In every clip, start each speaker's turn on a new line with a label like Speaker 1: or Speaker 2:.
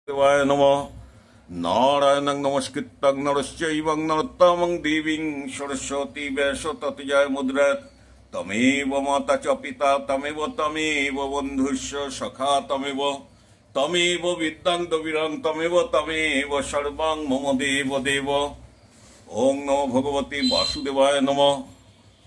Speaker 1: देवाय नमः। नारायणं नमस्कृतं नरश्चैव नरोत्तमं देवीं सरस्वती व्यासं ततो जयमुदीरयेत्। तमेव माता च पिता तमेव बन्धुश्च सखा तमेव विद्यां द्रविणं तमेव सर्वं मम देव देव। ओं नमो भगवते वासुदेवाय नमः।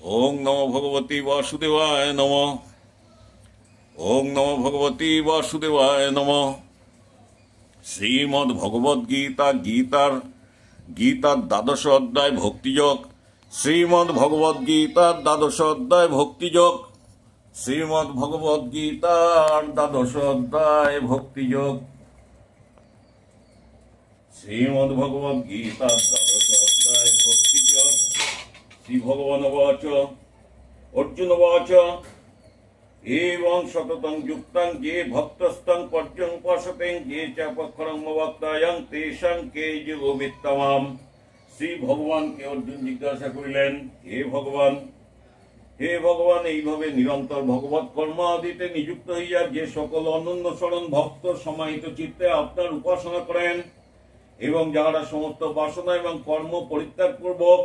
Speaker 1: ओं नमो भगवते वासुदेवाय नमः। ओं नमो भगवते वासुदेवाय नमः। श्रीमद् भगवद गीता गीतार द्वादश अध्याय भक्तियोग। श्रीमद् भगवद गीतार द्वादश अध्याय भक्तियोग। श्रीमद् भगवद गीतार द्वादश अध्याय भक्तियोग। श्रीमद् भगवद गीतार द्वादश अध्याय भक्तियोग। श्री भगवान उवाच अर्जुन उवाच एवं सततं युक्तं ये भक्तस्तं पर्युपासते ये चापक्षरं अवाक्तायं तेषां के योगमित्तमाम्। श्री भगवान के अर्जुन जिज्ञासा करिलेन हे भगवान এইভাবে নিরন্তর ভগবত কর্ম আদিতে নিযুক্ত হইয়া যে সকল অনন্য শরণ ভক্ত সমাহিত চিত্তে আপনার উপাসনা করেন এবং যাহারা সমস্ত বাসনা এবং কর্ম পরিত্যাগ পূর্বক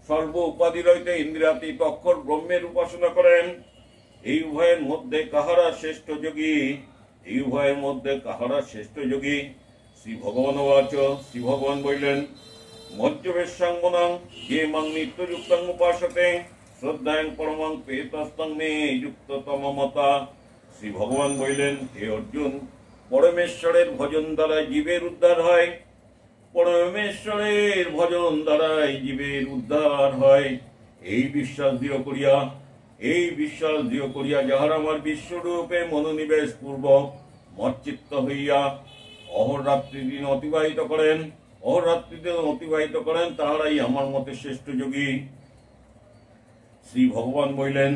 Speaker 1: সর্ব উপাধি রহিত ইন্দ্রিয়াতীত অক্ষর ব্রহ্মের উপাসনা করেন এই উভয়ের মধ্যে কাহারা শ্রেষ্ঠ যোগী? এই উভয়ের মধ্যে কাহারা শ্রেষ্ঠ যোগী? শ্রী ভগবান উবাচ শ্রী ভগবান বললেন মজ্জবেশাঙ্গনাং যে মাং নিত্যযুক্তং উপাসতে শ্রদ্ধায়ং পরমং পেতস্তং মে যুক্ততম মতা। শ্রী ভগবান বললেন হে অর্জুন পরমেশ্বরের ভজন দ্বারা জীবের উদ্ধার হয়। পরমেশ্বরের ভজন দ্বারাই জীবের উদ্ধার হয়। এই বিশ্বাস দৃঢ় করিয়া যাহারা আমার বিশ্বরূপে মনোনিবেশ পূর্বক মচ্চিত্ত হইয়া অহরাত্রি দিন অতিবাহিত করেন তাহারাই আমার মতে শ্রেষ্ঠ যোগী। শ্রী ভগবান বললেন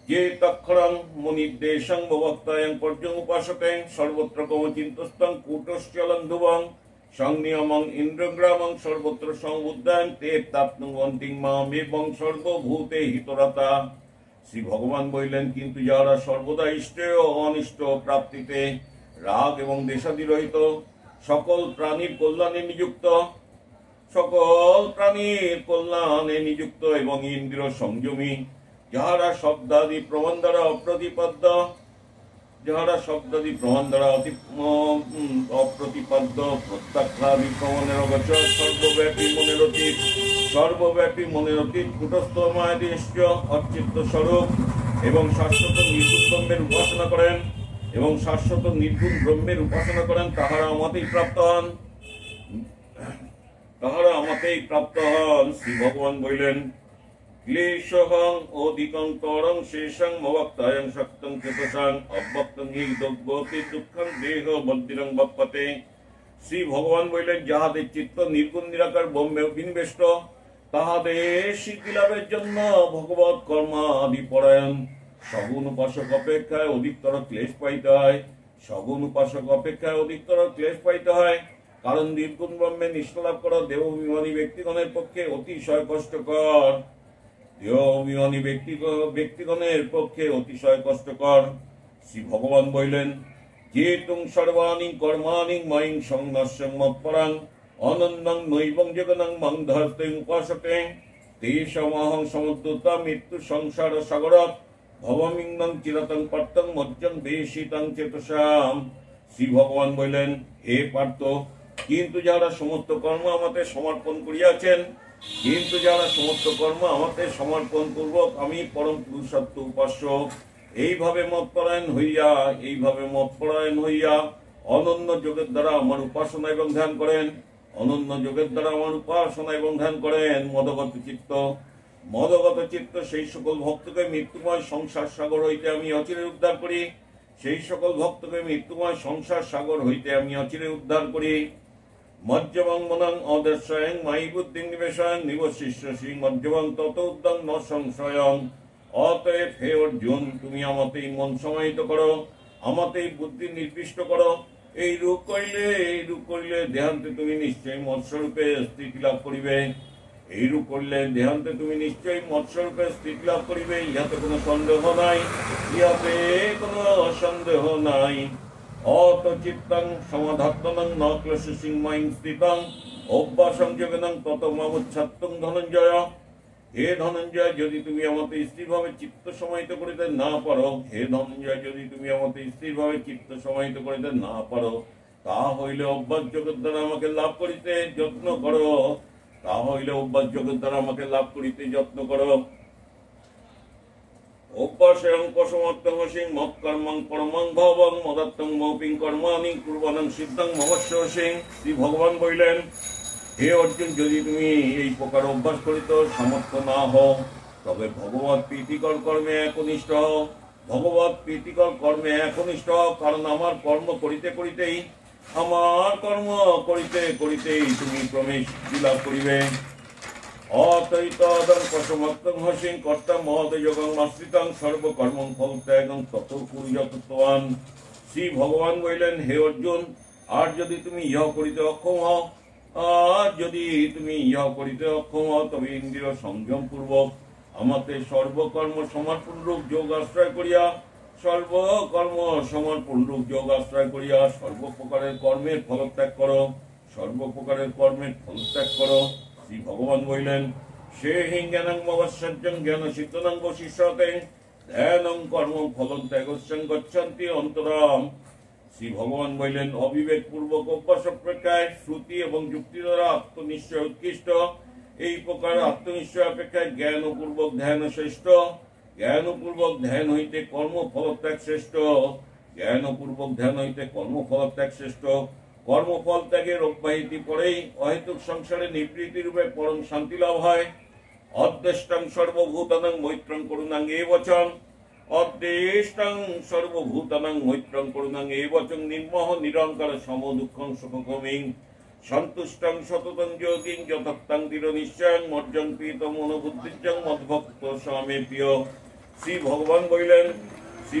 Speaker 1: যে তক্ষরং মুনির্দেশং ভক্তায়ং পর্যং উপাসতে সর্বত্র কমচিন্তস্তং কূটশ্চলং ধ্রুবং সংনিয়মং ইন্দ্রগ্রামং সর্বত্র সংবুদ্ধায়ং তে তাপ্নুবন্তিং মামেবং সর্বভূতে হিতরতা। শ্রী ভগবান বললেন কিন্তু যারা সর্বদা ইষ্ট ও অনিষ্ট প্রাপ্তিতে রাগ এবং দেশাদি রহিত সকল প্রাণীর কল্যাণে নিযুক্ত এবং ইন্দ্রিয় সংযমী যাহারা শব্দাদি প্রমাণ দ্বারা অপ্রতিপাদ্য প্রত্যাখ্যাদি প্রমাণের অগোচর সর্বব্যাপী মনের অতীত কুটস্থ মায়াদিষ্ট অচ্চিত্ত স্বরূপ এবং শাশ্বত নির্গুণ ব্রহ্মের উপাসনা করেন তাহারা আমাতেই প্রাপ্ত হন। শ্রী ভগবান বললেন ক্লেশহং অধিকং তরং শেষং ভক্তায়ং শক্তং চেতসাং অব্যক্তং হি দগ্গতি দুঃখং দেহ বদ্ধিরং বপ্পতে। শ্রী ভগবান বললেন যাহাদের চিত্ত নির্গুণ নিরাকার ব্রহ্মে বিনিবেষ্ট তাহাদের সিদ্ধি লাভের জন্য ভগবত কর্মাদি পরায়ণ সগুণ উপাসক অপেক্ষায় অধিকতর ক্লেশ পাইতে হয়। কারণ নির্গুণ ব্রহ্মে নিষ্ঠা লাভ করা দেহাভিমানী ব্যক্তিগণের পক্ষে অতিশয় কষ্টকর। শ্রী ভগবান বললেন যে তুং সর্বাণি কর্মাণি ময়িং সংন্যাস্যং মৎপরাং অনন্যং নৈবং জগনং মং ধর্তেং উপাসতে তেষামহং সমুদ্রতা মৃত্যু সংসার সাগরৎ ভবমিংনং চিরতং পর্তং মজ্জং দেশিতং চেতসাম। শ্রী ভগবান বললেন হে পার্থ কিন্তু যারা সমস্ত কর্ম আমাতে সমর্পণ পূর্বক আমি পরম পুরুষত্ব উপাস্য এইভাবে মৎপরায়ণ হইয়া অনন্য যোগের দ্বারা আমার উপাসনা এবং ধ্যান করেন মদগত চিত্ত সেই সকল ভক্তকে মৃত্যুময় সংসার সাগর হইতে আমি উদ্ধার করি। মজ্জবং মনং অদর্শয়ং মাই বুদ্ধিং নিবেশয়ং নিবশিষ্য সিং মজ্জবং তত উদ্যং ন সংশয়ং। অতএব হে অর্জুন তুমি আমাতেই মন সমাহিত করো, আমাতেই বুদ্ধি নির্দিষ্ট করো। এই রূপ করিলে দেহান্তে তুমি নিশ্চয়ই মৎস্বরূপে স্থিতি লাভ করিবে। ইহাতে কোনো সন্দেহ নাই। অত চিত্তং সমাধাত্মনং ন ক্লেশসিং মাইং স্থিতং অভ্যাসং যোগেনং তত মামুচ্ছাত্তং ধনঞ্জয়। হে ধনঞ্জয়, যদি তুমি আমাকে স্থিরভাবে চিত্ত সমাহিত করিতে না পারো, হে ধনঞ্জয়, যদি তুমি আমাকে স্থিরভাবে চিত্ত সমাহিত করিতে না পারো, তা হইলে অভ্যাস যোগের দ্বারা আমাকে লাভ করিতে যত্ন করো, তা হইলে অভ্যাস যোগের দ্বারা আমাকে লাভ করিতে যত্ন করো। অভ্যাসং কসমত্তং সিং মত কর্মং পরমং ভবং মদত্তং মৌপিং কর্মাণি কুর্বাণং সিদ্ধং মমস্য সিং। শ্রী ভগবান বললেন, হে অর্জুন, যদি তুমি এই প্রকার অভ্যাস করিতে সামর্থ্য না হও, তবে ভগবত প্রীতিকর কর্মে একনিষ্ঠ হও। ভগবত প্রীতিকর কর্মে একনিষ্ঠ হও, কারণ আমার কর্ম করিতে করিতেই তুমি প্রমেশ লাভ করিবে। অতৈতদং কসমত্তং হসিং কর্তা মহোদয়োগং আশ্রিতং সর্বকর্মং ফলত্যাগং তত কুর্যাৎ। শ্রী ভগবান বললেন, হে অর্জুন, আর যদি তুমি ইহ করিতে অক্ষম হও, তবে ইন্দ্রিয় সংযম পূর্বক আমাকে সর্বকর্ম সমর্পণ রূপ যোগ আশ্রয় করিয়া সর্বপ্রকারের কর্মের ফলত্যাগ করো। শ্রী ভগবান বললেন, সে হি জ্ঞানং মবশ্যজ্জং জ্ঞান সিদ্ধনং বশিষ্যতে ধ্যানং কর্ম ফলং ত্যাগস্যং গচ্ছন্তি অন্তরাম। শ্রী ভগবান বললেন, অবিবেক পূর্বক অভ্যাস অপেক্ষায় শ্রুতি এবং যুক্তি দ্বারা আত্মনিশ্চয় উৎকৃষ্ট। এই প্রকার আত্মনিশ্চয় অপেক্ষায় জ্ঞানপূর্বক ধ্যান শ্রেষ্ঠ। জ্ঞানপূর্বক ধ্যান হইতে কর্মফলত্যাগ শ্রেষ্ঠ। কর্মফল ত্যাগের অব্যাহতি পরেই অহেতুক সংসারে নিবৃত্তি রূপে পরম শান্তি লাভ হয়। অদ্দেষ্টং সর্বভূতানাং মৈত্রং করুণাং এবচং নির্মোহ নিরঙ্কার সম দুঃখং সুখমিং সন্তুষ্টং সততং যোগিং যতত্তং দৃঢ় নিশ্চয়ং মর্জং প্রীতম মনোবুদ্ধিজং মদ্ভক্ত স্বামী প্রিয়। শ্রী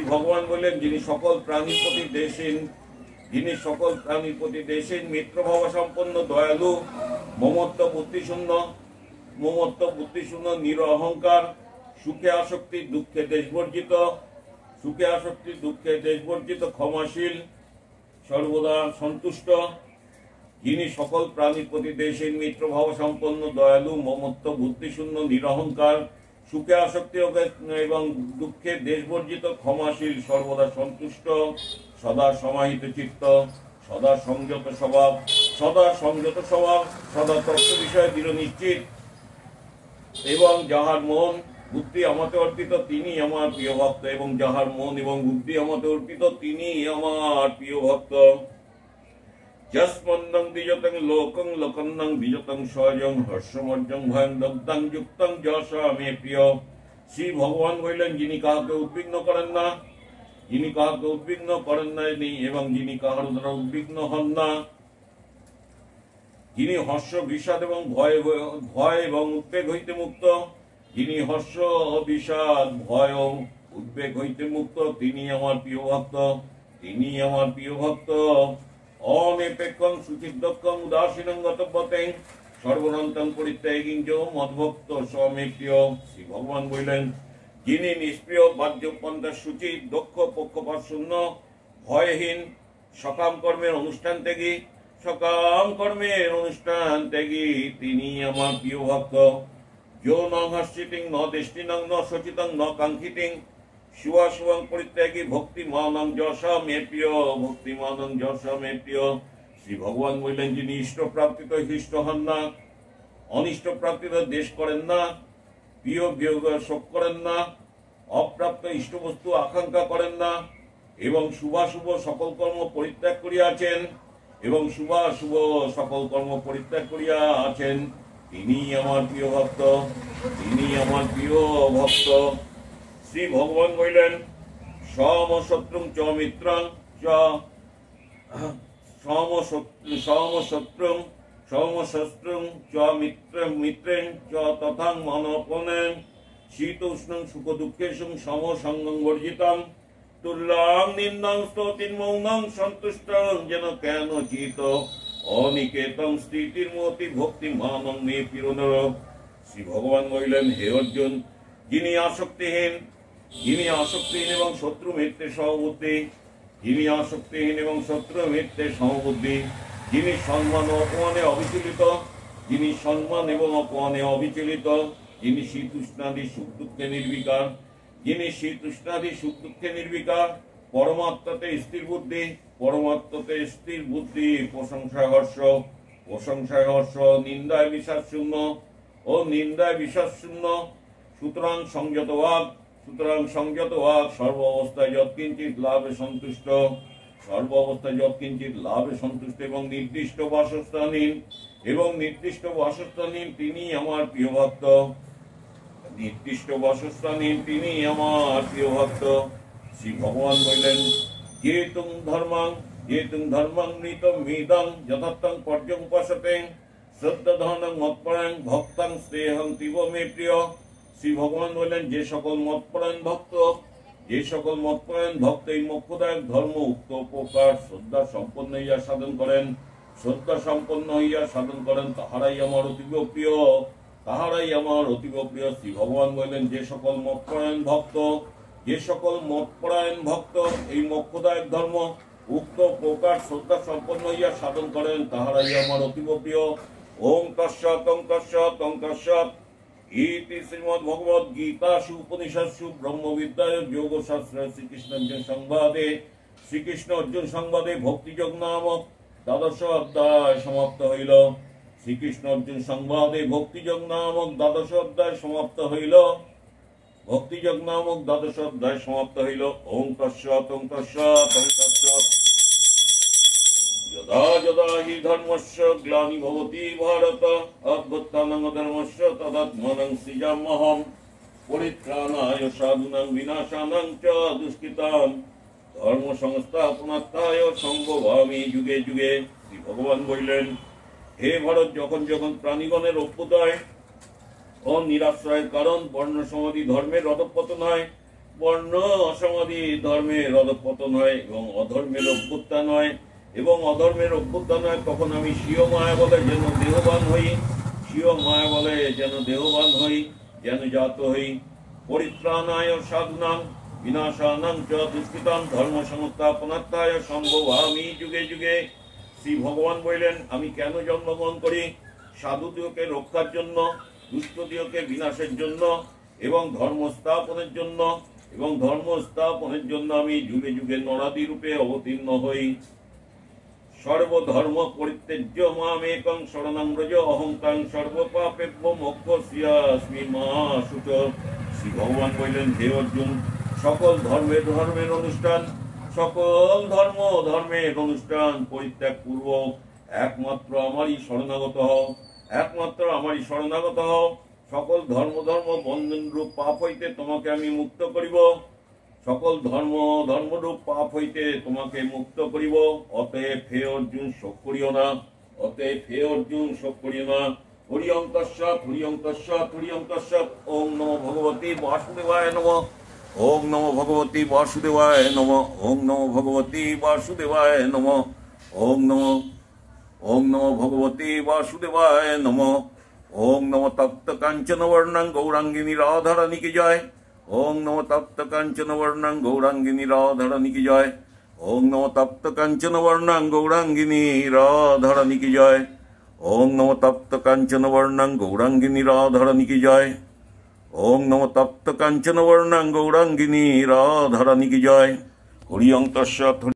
Speaker 1: ভগবান বললেন, যিনি সকল প্রাণীর প্রতি দেশীন মিত্রভাব সম্পন্ন দয়ালু মমত্ব বুদ্ধিশূন্য নিরহংকার সুখে আসক্তি দুঃখে দেশবর্জিত ক্ষমাশীল সর্বদা সন্তুষ্ট, যিনি সকল প্রাণীর প্রতি দেশীন মিত্রভাব সম্পন্ন দয়ালু মমত্ব বুদ্ধিশূন্য নিরহংকার সুখে আসক্তি এবং দুঃখে দেশবর্জিত ক্ষমাশীল সর্বদা সন্তুষ্ট, সদা সমাহিত চিত্ত, সদা সংযত স্বভাব, সদা তত্ত্ব বিষয়ে দৃঢ় নিশ্চিত, এবং যাহার মন বুদ্ধি আমাতে অর্পিত তিনি আমার প্রিয় ভক্ত। যস্মন্দং দ্বিজতং লোকং লোকন্নং দ্বিজতং সহজং হর্ষমর্জং ভয়ং দগ্ধং যুক্তং যশা মে প্রিয়। শ্রী ভগবান বললেন, যিনি কাহাকে উদ্বিগ্ন করেন না এবং যিনি কাহার দ্বারা উদ্বিগ্ন হন না, যিনি হর্ষ বিষাদ এবং ভয় এবং উদ্বেগ হইতে মুক্ত, তিনি আমার প্রিয় ভক্ত। অনিপেক্ষং সুচিদ্দক্ষং উদাসীনং গতব্যতেং সর্বনন্তং পরিত্যাগিং চ মদ্ভক্ত স্বামী প্রিয়। শ্রী ভগবান বললেন, যিনি নিষ্প্রিয় বাহ্য পন্থা সূচিত দক্ষ পক্ষপাত শূন্য ভয়হীন সকাম কর্মের অনুষ্ঠান ত্যাগী তিনি আমার প্রিয় ভক্ত। যো ন হর্ষিতিং ন দৃষ্টিনং ন শোচিতং ন কাঙ্ক্ষিতিং শিবাশুভং পরিত্যাগী ভক্তিমানং যশা মে প্রিয়। শ্রী ভগবান বললেন, যিনি ইষ্ট প্রাপ্তিত হৃষ্ট হন না, অনিষ্ট প্রাপ্তিত দেশ করেন না, প্রিয় বিয়োগ শোক করেন না, অপ্রাপ্ত ইষ্ট বস্তু আকাঙ্ক্ষা করেন না, এবং শুভাশুভ সকল কর্ম পরিত্যাগ করিয়া আছেন, তিনি আমার প্রিয় ভক্ত। শ্রী ভগবান বললেন, সমশত্রুং চ মিত্রং চ মিত্রেং চ তথাং মনোপনেন শীত উষ্ণং সুখ দুঃখেষুং সমসঙ্গং বর্জিতং তুল্যং নিন্দং স্তুতিং মৌনং সন্তুষ্টং যেন কেন চিত অনিকেতং স্থিতির মতি ভক্তি মানং মে পিরোনর। শ্রী ভগবান বললেন, হে অর্জুন, যিনি আসক্তিহীন এবং শত্রু মিত্রের সহবর্তী, যিনি আসক্তিহীন এবং শত্রু মিত্রে সমবুদ্ধি, যিনি সম্মান ও অপমানে অবিচলিত, যিনি সম্মান এবং অপমানে অবিচলিত, যিনি শীতউষ্ণাদি সুখ দুঃখে নির্বিকার, যিনি শীতউষ্ণাদি সুখ দুঃখে নির্বিকার, পরমাত্মাতে স্থির বুদ্ধি, পরমাত্মাতে স্থির বুদ্ধি, প্রশংসায় হর্ষ, নিন্দায় বিশ্বাস শূন্য ও নিন্দায় বিশ্বাস শূন্য, সুতরাং সংযত বাক, সর্ব অবস্থায় যৎকিঞ্চিৎ লাভে সন্তুষ্ট, এবং নির্দিষ্ট বাসস্থানহীন, তিনি আমার প্রিয় ভক্ত। শ্রী ভগবান বললেন, যে তুম ধর্মাং মৃতং যথার্থং পর্যং উপাসতে শ্রদ্ধাধনং মৎপরায়ণ ভক্তাং স্নেহং তীব মে প্রিয়। শ্রী ভগবান বললেন, যে সকল মৎপরায়ণ ভক্ত এই মোক্ষদায়ক ধর্ম উক্ত প্রকার শ্রদ্ধা সম্পন্ন হইয়া সাধন করেন, তাহারাই আমার অতীব প্রিয়। শ্রী ভগবান বললেন, যে সকল মৎপরায়ণ ভক্ত এই মোক্ষদায়ক ধর্ম উক্ত প্রকার শ্রদ্ধা সম্পন্ন হইয়া সাধন করেন, তাহারাই আমার অতীব প্রিয়। ওং তৎসৎ ইতি শ্রীমদ্ ভগবদ গীতাসু উপনিষৎসু ব্রহ্মবিদ্যায় যোগশাস্ত্রে শ্রীকৃষ্ণ অর্জুন সংবাদে ভক্তিযোগ নামক দ্বাদশ অধ্যায় সমাপ্ত হইল। ওং তৎসৎ। যদা যদা হি ধর্মস্য গ্লানির্ভবতি ভারত অভ্যুত্থানং ধর্মস্য তদাত্মনং সৃজাম্যহম পরিত্রাণায় সাধুনাং বিনাশানাং চ দুষ্কৃতাম ধর্ম সংস্থাপনার্থায় সম্ভবামি যুগে যুগে। শ্রী ভগবান বললেন, হে ভারত, যখন যখন প্রাণীগণের অভ্যুদয় ও নিরাশ্রয়ের কারণ বর্ণ সমাধি ধর্মের অধঃপতন হয়, এবং অধর্মের অভ্যুত্থান হয়, তখন আমি স্বীয় মায়া বলে যেন জাত হই। পরিত্রাণায় সাধুনাং বিনাশানাং চ দুষ্কৃতাম ধর্ম সংস্থাপনার্থায় সম্ভবামি যুগে যুগে। শ্রী ভগবান বললেন, আমি কেন জন্মগ্রহণ করি? সাধুদিওকে রক্ষার জন্য, দুষ্টদিওকে বিনাশের জন্য এবং ধর্ম স্থাপনের জন্য আমি যুগে যুগে নরাদি রূপে অবতীর্ণ হই। সর্বধর্ম পরিত্যজ্য মামেকং শরণং ব্রজ অহং ত্বাং সর্বপাপেভ্য মোক্ষয়িষ্যামি মা শুচঃ। শ্রী ভগবান বললেন, হে অর্জুন, সকল ধর্মের অনুষ্ঠান পরিত্যাগ পূর্বক একমাত্র আমারই শরণাগত হও। সকল ধর্ম বন্ধন রূপ পাপ হইতে তোমাকে আমি মুক্ত করিব। অতএব হে অর্জুন, শোক করিও না। হরি ওং তৎসৎ। ওং নমো ভগবতে বাসুদেবায় নমঃ। ওং নমো ভগবতে বাসুদেবায় নমঃ। ওং নমো ভগবতে বাসুদেবায় নমঃ। ওং নমো তপ্ত কাঞ্চন বর্ণং গৌরাঙ্গিনী রাধারানী কি জয়। ওং নমো তপ্ত কাঞ্চন বর্ণং গৌরাঙ্গিনী রাধারানী কি জয়। ওং নমো তপ্ত কাঞ্চন বর্ণং গৌরাঙ্গিনী রাধারানী কি জয়। ওং নমো তপ্ত কাঞ্চন বর্ণং গৌরাঙ্গিনী রাধারানী কি জয়। ওং নমো তপ্ত কাঞ্চন বর্ণং গৌরাঙ্গিনী রাধারানী কি জয়। হরি ওং তৎসৎ।